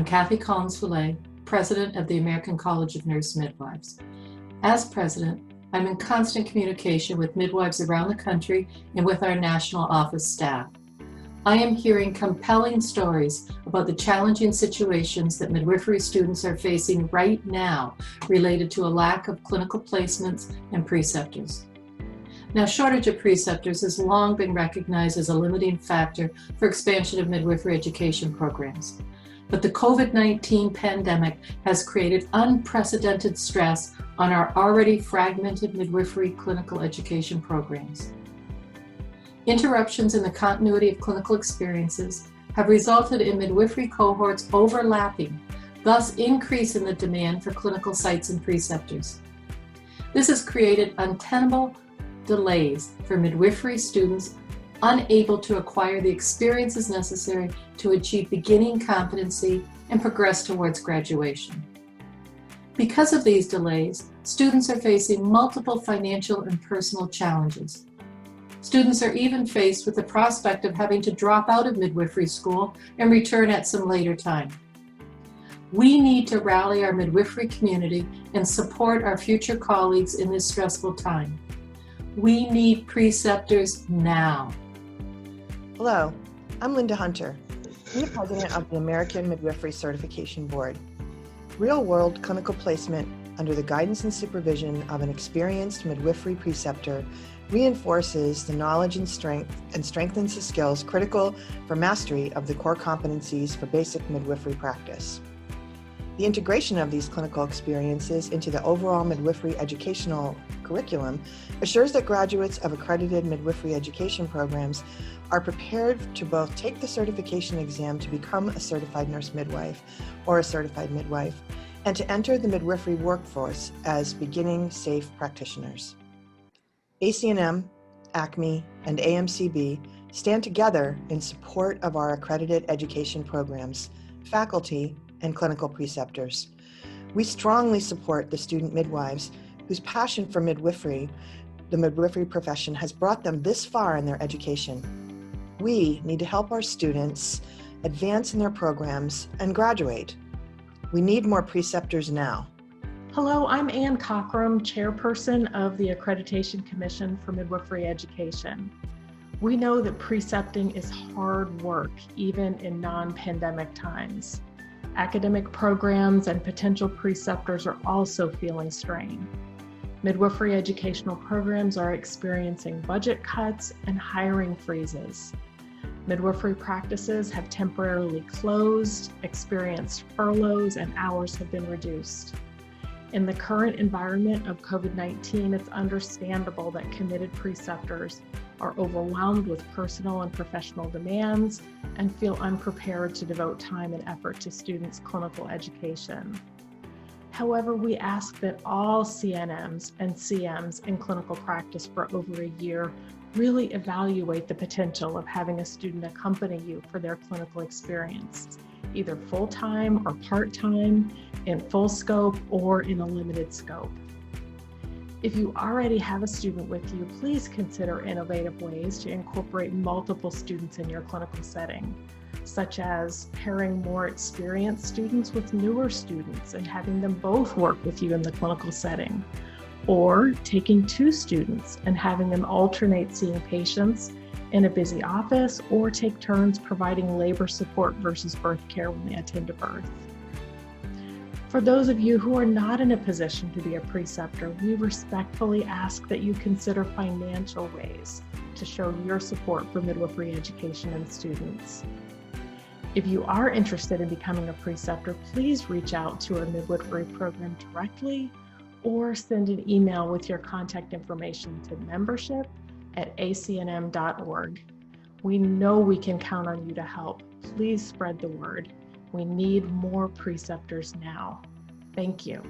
CATHY COLLINS-FULEA, President of the American College of Nurse-Midwives. As President, I'm in constant communication with midwives around the country and with our national office staff. I am hearing compelling stories about the challenging situations that midwifery students are facing right now related to a lack of clinical placements and preceptors. Now, shortage of preceptors has long been recognized as a limiting factor for expansion of midwifery education programs. But the COVID-19 pandemic has created unprecedented stress on our already fragmented midwifery clinical education programs. Interruptions in the continuity of clinical experiences have resulted in midwifery cohorts overlapping, thus increasing the demand for clinical sites and preceptors. This has created untenable delays for midwifery students unable to acquire the experiences necessary to achieve beginning competency and progress towards graduation. Because of these delays, students are facing multiple financial and personal challenges. Students are even faced with the prospect of having to drop out of midwifery school and return at some later time. We need to rally our midwifery community and support our future colleagues in this stressful time. We need preceptors now. Hello, I'm Linda Hunter. I'm the president of the American Midwifery Certification Board. Real-world clinical placement under the guidance and supervision of an experienced midwifery preceptor reinforces the knowledge and strengthens the skills critical for mastery of the core competencies for basic midwifery practice. The integration of these clinical experiences into the overall midwifery educational curriculum assures that graduates of accredited midwifery education programs are prepared to both take the certification exam to become a certified nurse midwife or a certified midwife, and to enter the midwifery workforce as beginning safe practitioners. ACCREDITATIon, ACME, and AMCB stand together in support of our accredited education programs, faculty, and clinical preceptors. We strongly support the student midwives whose passion for midwifery, the midwifery profession, has brought them this far in their education. We need to help our students advance in their programs and graduate. We need more preceptors now. Hello, I'm Ann COCKERHAM, Chairperson of the Accreditation Commission for Midwifery Education. We know that precepting is hard work, even in non-pandemic times. Academic programs and potential preceptors are also feeling strain. Midwifery educational programs are experiencing budget cuts and hiring freezes. Midwifery practices have temporarily closed, experienced furloughs, and hours have been reduced. In the current environment of COVID-19, it's understandable that committed preceptors are overwhelmed with personal and professional demands and feel unprepared to devote time and effort to students' clinical education. However, we ask that all CNMs and CMs in clinical practice for over a year really evaluate the potential of having a student accompany you for their clinical experience, either full-time or part-time, in full scope or in a limited scope. If you already have a student with you, please consider innovative ways to incorporate multiple students in your clinical setting, such as pairing more experienced students with newer students and having them both work with you in the clinical setting, or taking 2 students and having them alternate seeing patients in a busy office or take turns providing labor support versus birth care when they attend a birth. For those of you who are not in a position to be a preceptor, we respectfully ask that you consider financial ways to show your support for midwifery education and students. If you are interested in becoming a preceptor, please reach out to our midwifery program directly or send an email with your contact information to membership@accnm.org. We know we can count on you to help. Please spread the word. We need more preceptors now. Thank you.